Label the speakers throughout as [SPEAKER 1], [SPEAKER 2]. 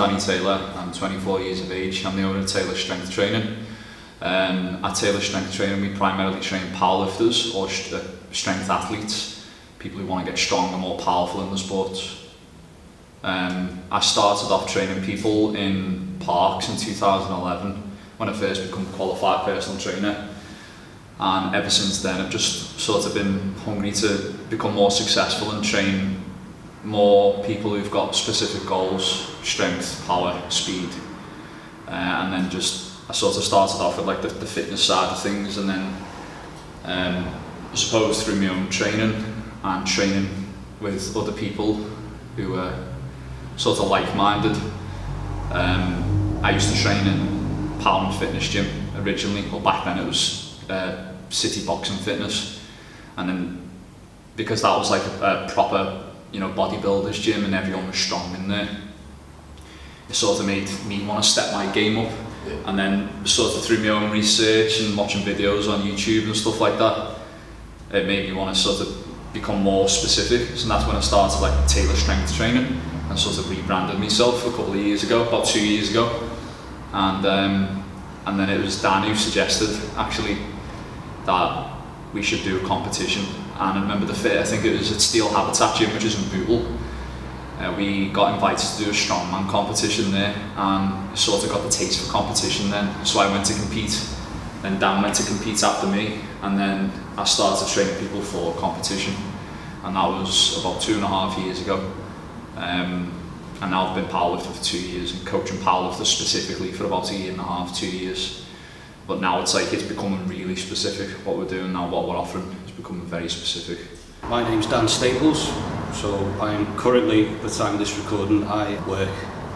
[SPEAKER 1] Danny Taylor, I'm 24 years of age, I'm the owner of Taylor Strength Training. At Taylor Strength Training we primarily train powerlifters or strength athletes, people who want to get stronger, more powerful in the sport. I started off training people in parks in 2011 when I first became a qualified personal trainer, and ever since then I've just sort of been hungry to become more successful and train more people who've got specific goals, strength, power, speed, and then I sort of started off with like the fitness side of things, and then I suppose through my own training and training with other people who are sort of like-minded. I used to train in Powerman Fitness Gym originally, well back then it was City Boxing Fitness, and then because that was like a proper bodybuilders gym and everyone was strong in there, it sort of made me want to step my game up. And then sort of through my own research and watching videos on YouTube and stuff like that, it made me want to sort of become more specific. So that's when I started like Taylor Strength Training and sort of rebranded myself a couple of years ago, about 2 years ago. And then it was Dan who suggested actually that we should do a competition. And I remember I think it was at Steel Habitat Gym, which is in Bootle. We got invited to do a strongman competition there, and sort of got the taste for competition then. So I went to compete, then Dan went to compete after me, and then I started training people for competition. And that was about 2.5 years ago. And now I've been powerlifting for 2 years and coaching powerlifters specifically for about 1.5 years, 2 years. But now it's becoming really specific what we're doing now, what we're offering. It's becoming very specific.
[SPEAKER 2] My name's Dan Staples, so I'm currently, at the time of this recording, I work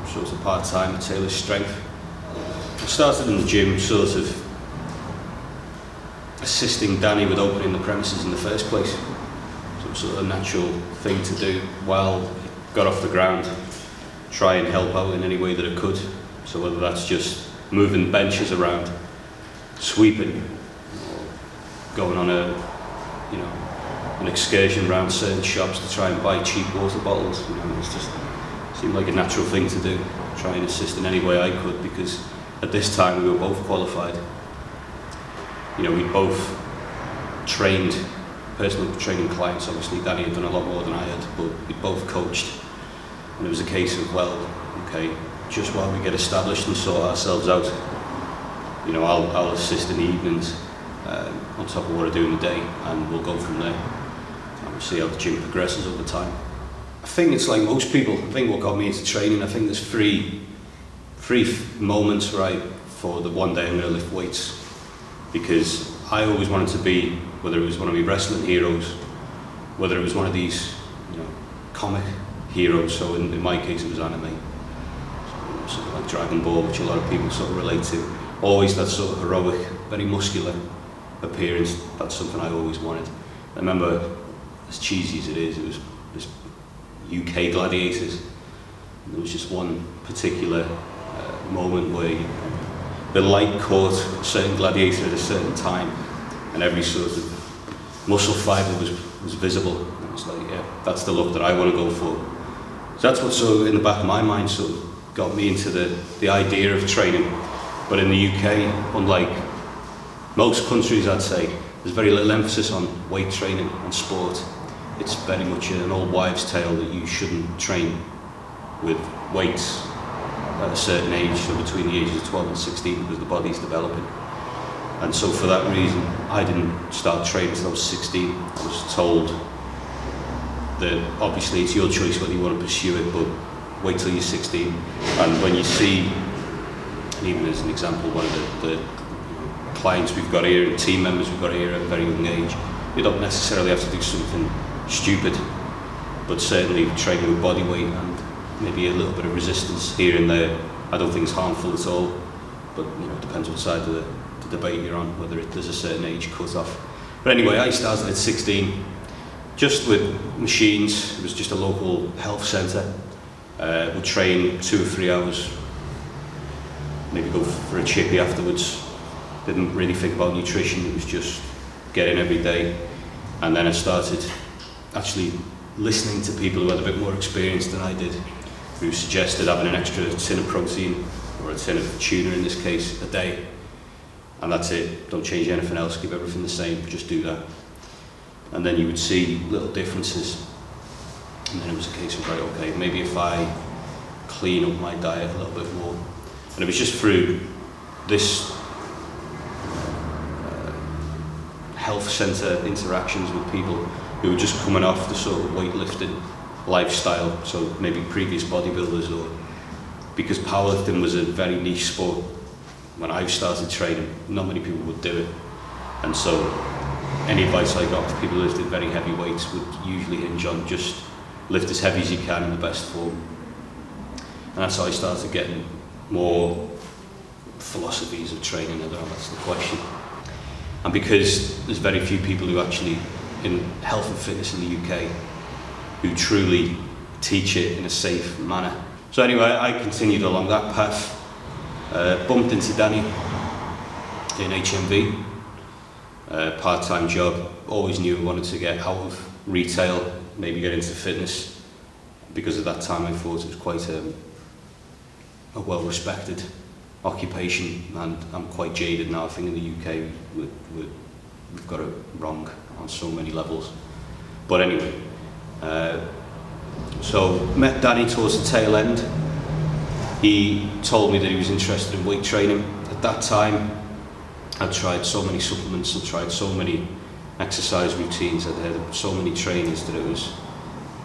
[SPEAKER 2] sort of part-time at Taylor Strength. I started in the gym sort of assisting Danny with opening the premises in the first place. So it was sort of a natural thing to do while it got off the ground, try and help out in any way that I could. So whether that's just moving benches around, sweeping, or going on an excursion around certain shops to try and buy cheap water bottles. It just seemed like a natural thing to do, try and assist in any way I could, because at this time we were both qualified. We both trained personal training clients. Obviously Danny had done a lot more than I had, but we both coached, and it was a case of, well, okay, just while we get established and sort ourselves out, I'll assist in the evenings on top of what I do in the day, and we'll go from there. And we'll see how the gym progresses over time. I think it's like most people. I think what got me into training, I think there's three moments, right, for the one day I'm going to lift weights, because I always wanted to be, whether it was one of my wrestling heroes, whether it was one of these comic heroes, so in my case it was anime, so something like Dragon Ball, which a lot of people sort of relate to. Always that sort of heroic, very muscular appearance. That's something I always wanted. I remember, as cheesy as it was this UK Gladiators. There was just one particular moment where the light caught a certain gladiator at a certain time, and every sort of muscle fibre was visible. And it was like, yeah, that's the look that I want to go for. So that's what sort of in the back of my mind sort of got me into the idea of training. But in the UK, unlike most countries, I'd say, there's very little emphasis on weight training and sport. It's very much an old wives' tale that you shouldn't train with weights at a certain age, so between the ages of 12 and 16, because the body's developing. And so for that reason, I didn't start training until I was 16. I was told that obviously it's your choice whether you want to pursue it, but wait till you're 16. And when you see, and even as an example, one of the clients we've got here and team members we've got here at a very young age, you don't necessarily have to do something stupid, but certainly training with body weight and maybe a little bit of resistance here and there, I don't think it's harmful at all. But it depends what side of the debate you're on, whether there's a certain age cut off. But anyway, I started at 16, just with machines. It was just a local health centre. We'd train 2 or 3 hours, maybe go for a chippy afterwards. Didn't really think about nutrition, it was just get in every day. And then I started actually listening to people who had a bit more experience than I did, who suggested having an extra tin of protein, or a tin of tuna in this case, a day. And that's it, don't change anything else, keep everything the same, just do that. And then you would see little differences. And then it was a case of, right, okay, maybe if I clean up my diet a little bit more. And it was just through this health centre interactions with people who were just coming off the sort of weightlifting lifestyle, so maybe previous bodybuilders, or because powerlifting was a very niche sport when I started training, not many people would do it. And so any advice I got for people who lifted very heavy weights would usually hinge on just lift as heavy as you can in the best form. And that's how I started getting more philosophies of training. I don't know, that's the question. And because there's very few people who actually, in health and fitness in the UK, who truly teach it in a safe manner. So anyway, I continued along that path, bumped into Danny in HMV, part-time job. Always knew I wanted to get out of retail, maybe get into fitness, because at that time I thought it was quite a well-respected occupation, and I'm quite jaded now. I think in the UK we've got it wrong on so many levels. But anyway, so met Danny towards the tail end. He told me that he was interested in weight training. At that time, I'd tried so many supplements, I'd tried so many exercise routines, I'd heard of so many trainers that it was,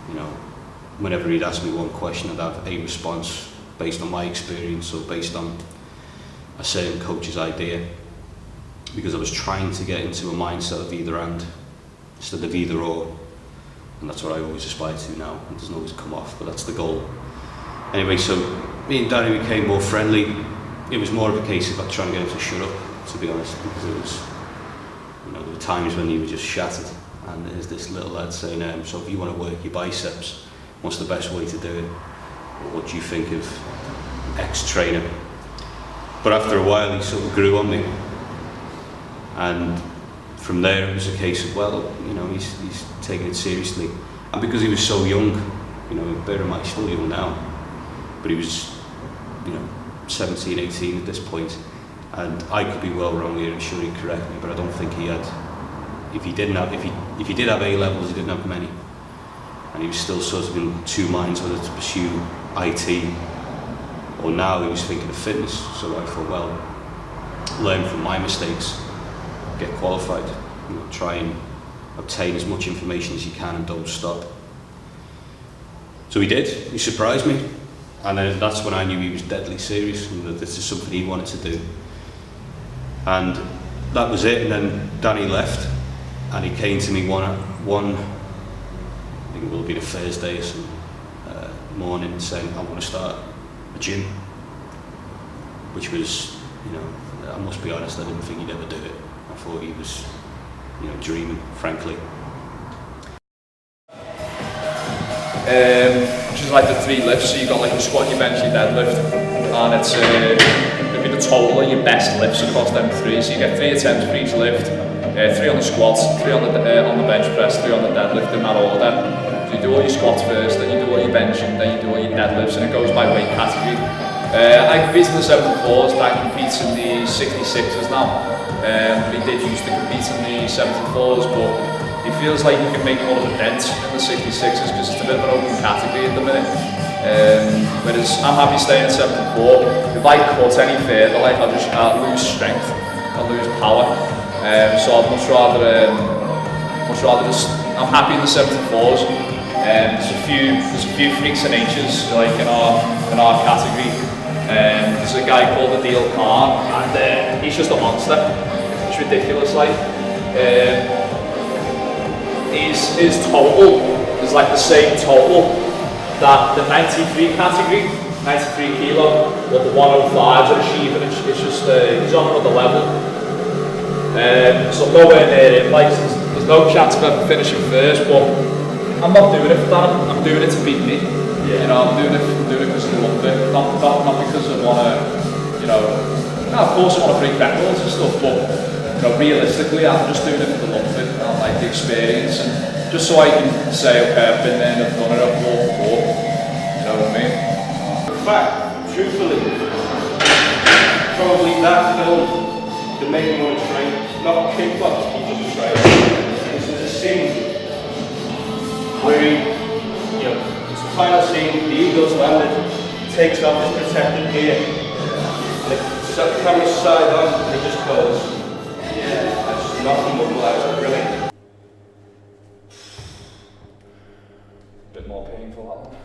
[SPEAKER 2] you know, whenever he'd ask me one question, I'd have a response based on my experience or based on a certain coach's idea, because I was trying to get into a mindset of either and instead of either or, and that's what I always aspire to now. It doesn't always come off, but that's the goal. Anyway, so me and Danny became more friendly. It was more of a case of trying to get him to shut up, to be honest, because it was, you know, there were times when he was just shattered, and there's this little lad saying, so if you want to work your biceps, what's the best way to do it? Or what do you think of X trainer? But after a while he sort of grew on me, and from there it was a case of, well, you know, he's taking it seriously. And because he was so young, you know, bear in mind he's still young now, but he was, you know, 17, 18 at this point, and I could be well wrong here, I'm sure he'd correct me, but I don't think he had, if he did have A levels, he didn't have many, and he was still sort of in two minds whether to pursue IT, or now he was thinking of fitness. So I thought, well, learn from my mistakes, get qualified, you know, try and obtain as much information as you can and don't stop. So he did, he surprised me, and then that's when I knew he was deadly serious and that this is something he wanted to do. And that was it. And then Danny left, and he came to me one I think it will be the Thursday or some morning, saying, I want to start a gym, which was, you know, I must be honest, I didn't think he'd ever do it. I thought he was, you know, dreaming, frankly.
[SPEAKER 1] Which is like the three lifts, so you've got like your squat, your bench, your deadlift, and it's it'll be the total of your best lifts across them three. So you get 3 attempts for each lift, 3 on the squats, 3 on the bench press, 3 on the deadlift, in that order. So you do all your squats first, then you do all your bench, and then you do all your deadlifts, and it goes by weight category. I compete in the 74s, Dan competes in the 66s now. He did used to compete in the 74s, but he feels like he can make more of a dent in the 66s because it's a bit of an open category at the minute. Whereas I'm happy staying at 74. If I cut any further, like I'll just lose strength, I'll lose power. So I'd much rather just, I'm happy in the 74s. There's a few freaks of natures like in our category. There's a guy called Adil Khan, and he's just a monster. It's ridiculous, like. His total is like the same total that the 93 category, 93 kilo, what the 105s are achieving. It's just, he's on another level. So nowhere near him, like, there's no chance of ever finishing first, but I'm not doing it for that, I'm doing it to beat me. Yeah. You know, I'm doing it because I love it, not because I want to, you know, of course I want to break records and stuff, but, you know, realistically, I'm just doing it for the love of it, and I like the experience, and just so I can say, okay, I've been there and I've done it, I've walked the walk, you know what I mean?
[SPEAKER 2] fact, truthfully, probably that film that made me want to train, not kickbox, he just train. This is a scene where he, it's the final scene, the eagle's landed, he takes off his protected gear, and the camera's side on, and he just goes, yeah, I just knocked him up, that was brilliant.
[SPEAKER 1] Bit more painful, that one.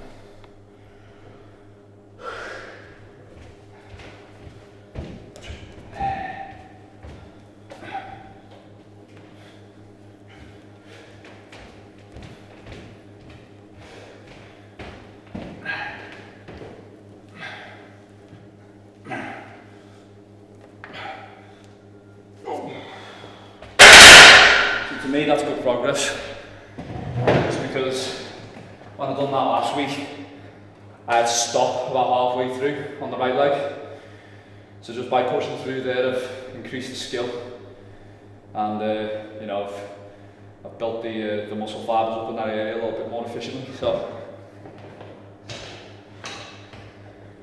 [SPEAKER 1] To me, that's good progress. It's because when I done that last week, I had to stop about halfway through on the right leg. So just by pushing through there, I've increased the skill, and I've built the muscle fibres up in that area a little bit more efficiently. So.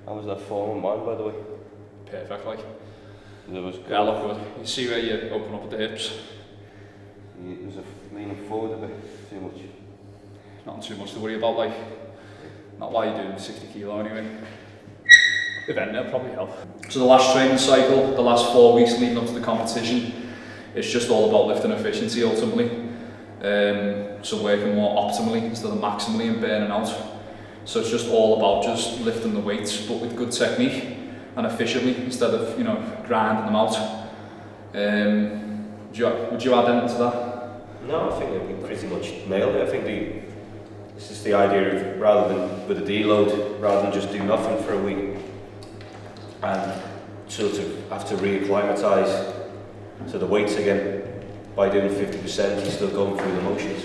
[SPEAKER 2] How was that form of mine, by the way?
[SPEAKER 1] Perfect, like.
[SPEAKER 2] It was good.
[SPEAKER 1] Yeah, look good. You see where you open up at the hips.
[SPEAKER 2] It was leaning forward a bit too much.
[SPEAKER 1] Nothing too much to worry about, like. Not why you're doing 60 kilo anyway. Event, it'll probably help. So the last training cycle, the last 4 weeks leading up to the competition, it's just all about lifting efficiency ultimately. So working more optimally instead of maximally and burning out. So it's just all about just lifting the weights, but with good technique and efficiently instead of grinding them out. Would you add anything to that?
[SPEAKER 2] No, I think we pretty much nailed it. I think it's just the idea of rather than with a deload, rather than just do nothing for a week and sort of have to reacclimatise to the weights again. By doing 50%, you're still going through the motions.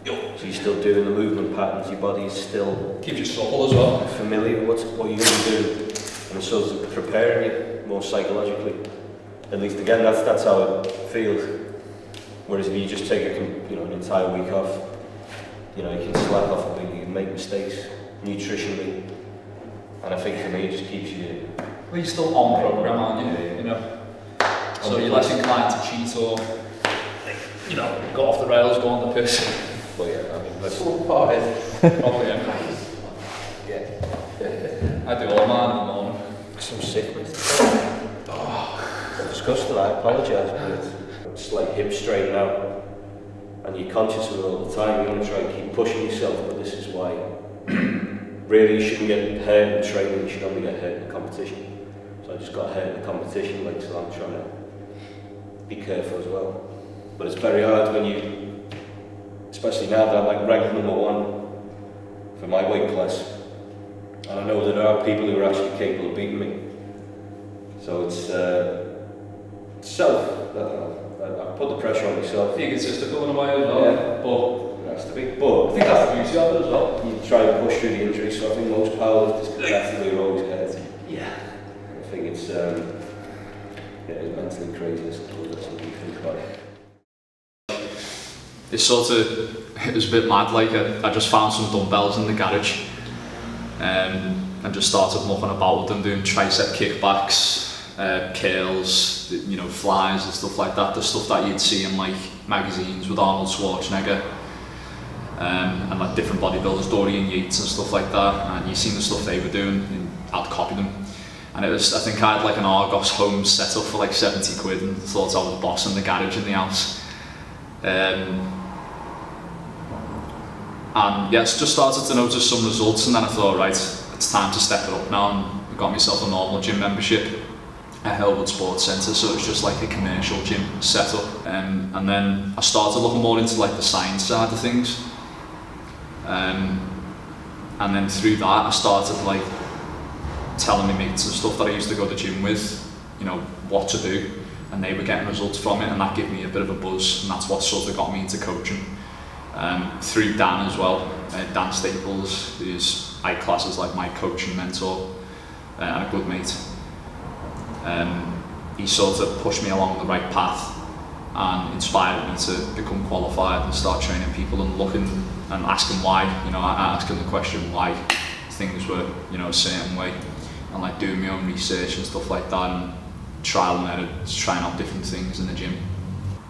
[SPEAKER 2] So you're still doing the movement patterns, your body is still
[SPEAKER 1] keeps you supple as well.
[SPEAKER 2] Familiar with what you're going to do, and sort of preparing you more psychologically. At least again, that's how it feels. Whereas if you just take an entire week off, you can slack off a week, you can make mistakes nutritionally, and I think for me it just keeps you.
[SPEAKER 1] Well, you're still on program, aren't you? So you're less inclined to cheat or go off the rails, go on the piss.
[SPEAKER 2] Well, yeah, I mean, that's all part of it.
[SPEAKER 1] Probably, yeah.
[SPEAKER 2] Yeah.
[SPEAKER 1] I do all mine in the morning.
[SPEAKER 2] I'm sick, mate. I'm disgusted, I apologise, but it's like hip strain now, and you're conscious of it all the time. You want to try and keep pushing yourself, but this is why. Really, you shouldn't get hurt in training, you should only get hurt in the competition. So I just got hurt in the competition, so I'm trying to be careful as well. But it's very hard when you, especially now that I'm ranked #1 for my weight class, and I know that there are people who are actually capable of beating me. So it's self. I put the pressure on myself.
[SPEAKER 1] Being consistent in a way as well.
[SPEAKER 2] Yeah.
[SPEAKER 1] But
[SPEAKER 2] it has to be. But
[SPEAKER 1] I think that's the beauty of it as well.
[SPEAKER 2] You try and push through the injury. So I think most powerlifters collectively are always hurt.
[SPEAKER 1] Yeah.
[SPEAKER 2] I think it's mentally crazy. That's what you think about it.
[SPEAKER 1] It was a bit mad, like I just found some dumbbells in the garage and just started mucking about with them, doing tricep kickbacks, curls, flies and stuff like that, the stuff that you'd see in like magazines with Arnold Schwarzenegger and like different bodybuilders, Dorian Yates and stuff like that, and you've seen the stuff they were doing and I'd copy them. And I think I had like an Argos home set up for like 70 quid and thought I was boss in the garage in the house. And yes, just started to notice some results, and then I thought, right, it's time to step it up now, and I got myself a normal gym membership at Hellwood Sports Centre, so it's just like a commercial gym setup. And then I started looking more into like the science side of things. And then through that I started like telling my mates and stuff that I used to go to the gym with, what to do, and they were getting results from it, and that gave me a bit of a buzz, and that's what sort of got me into coaching. Through Dan as well, Dan Staples, who's class as like my coach and mentor and a good mate. He sort of pushed me along the right path and inspired me to become qualified and start training people and looking and asking why, asking the question why things were, a certain way. and like doing my own research and stuff like that, and trial and error, trying out different things in the gym.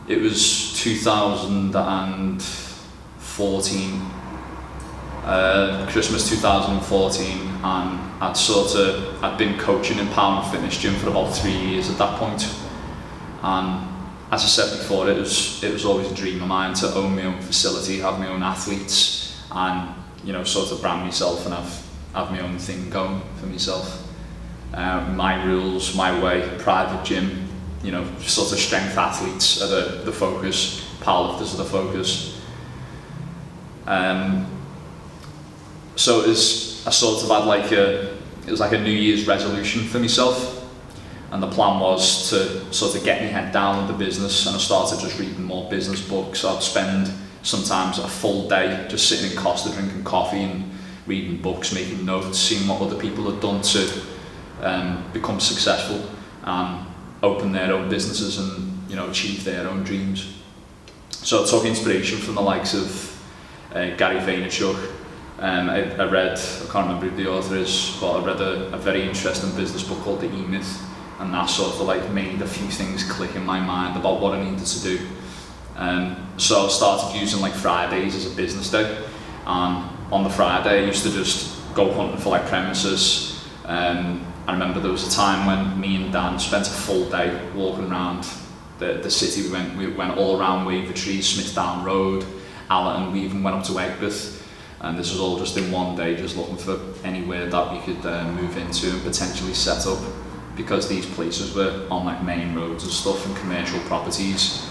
[SPEAKER 1] It was 2014, Christmas 2014, and I'd been coaching in Power and Fitness Gym for about 3 years at that point. And as I said before, it was always a dream of mine to own my own facility, have my own athletes, and sort of brand myself and have my own thing going for myself. My rules, my way, private gym, sort of strength athletes are the focus, powerlifters are the focus. So it was, I sort of had it was like a New Year's resolution for myself, and the plan was to sort of get my head down with the business, and I started just reading more business books. I'd spend sometimes a full day just sitting in Costa drinking coffee and reading books, making notes, seeing what other people had done to become successful and open their own businesses and achieve their own dreams. So I took inspiration from the likes of Gary Vaynerchuk. I read, I can't remember who the author is, but I read a very interesting business book called The E-Myth, and that sort of made a few things click in my mind about what I needed to do. So I started using Fridays as a business day, and on the Friday I used to just go hunting for premises. I remember there was a time when me and Dan spent a full day walking around the city. We went all around Wavertree, Smithdown Road, Allerton. We even went up to Egbert, and this was all just in one day, just looking for anywhere that we could move into and potentially set up, because these places were on main roads and stuff and commercial properties.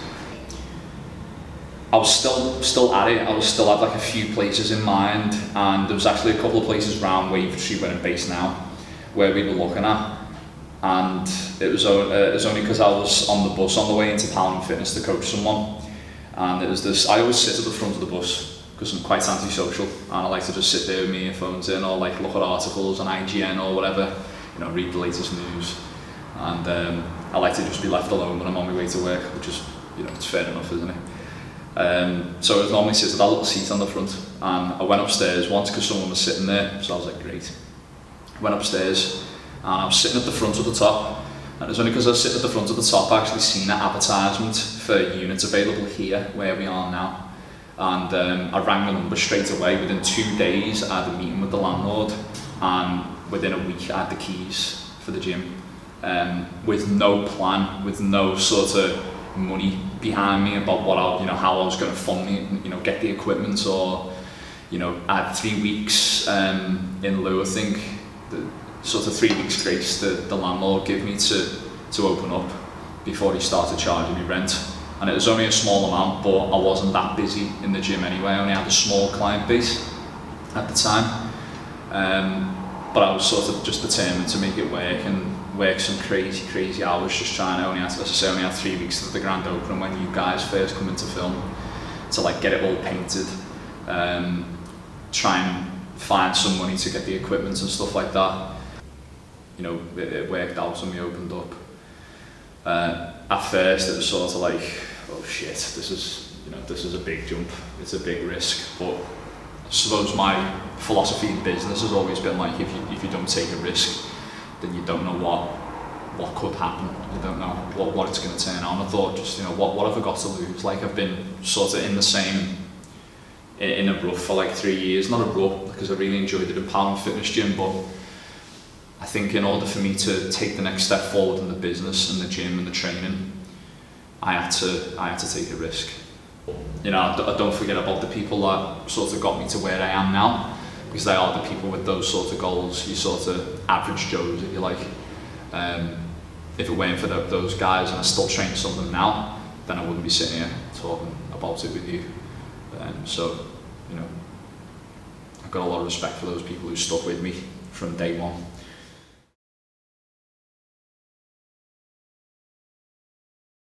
[SPEAKER 1] I was still at it. I was still had a few places in mind, and there was actually a couple of places around Wavertree where I'm based now, where we were looking at, and it was only because I was on the bus on the way into Power and Fitness to coach someone, and it was this. I always sit at the front of the bus because I'm quite antisocial, and I like to just sit there with my earphones in, or look at articles on IGN or whatever, read the latest news, and I like to just be left alone when I'm on my way to work, which is it's fair enough, isn't it? So I would normally sit at that little seat on the front, and I went upstairs once because someone was sitting there, so I was great. I went upstairs, and I was sitting at the front of the top, and it was only because I was sitting at the front of the top I actually seen an advertisement for units available here where we are now, and I rang the number straight away. Within 2 days I had a meeting with the landlord, and within a week I had the keys for the gym, with no plan, with no sort of money behind me about how I was going to fund me, get the equipment, or I had 3 weeks in lieu, I think, the sort of 3 weeks grace the landlord gave me to open up before he started charging me rent. And it was only a small amount, but I wasn't that busy in the gym anyway. I only had a small client base at the time, but I was sort of just determined to make it work and work some crazy hours, just trying to only had 3 weeks to the grand opening when you guys first come into film, to get it all painted, try and find some money to get the equipment and stuff like that. It worked out when we opened up. At first it was sort of oh shit, this is a big jump, it's a big risk, but I suppose my philosophy in business has always been if you don't take a risk, then you don't know what could happen. You don't know what it's going to turn out. I thought, just what have I got to lose? I've been sort of in a rut for 3 years. Not a rut, because I really enjoyed it in Power and Fitness Gym, but I think in order for me to take the next step forward in the business and the gym and the training, I had to take a risk. I don't forget about the people that sort of got me to where I am now, because they are the people with those sort of goals. You sort of average Joes, if you like. If it weren't for those guys, and I still train some of them now, then I wouldn't be sitting here talking about it with you. So, I've got a lot of respect for those people who stuck with me from day one.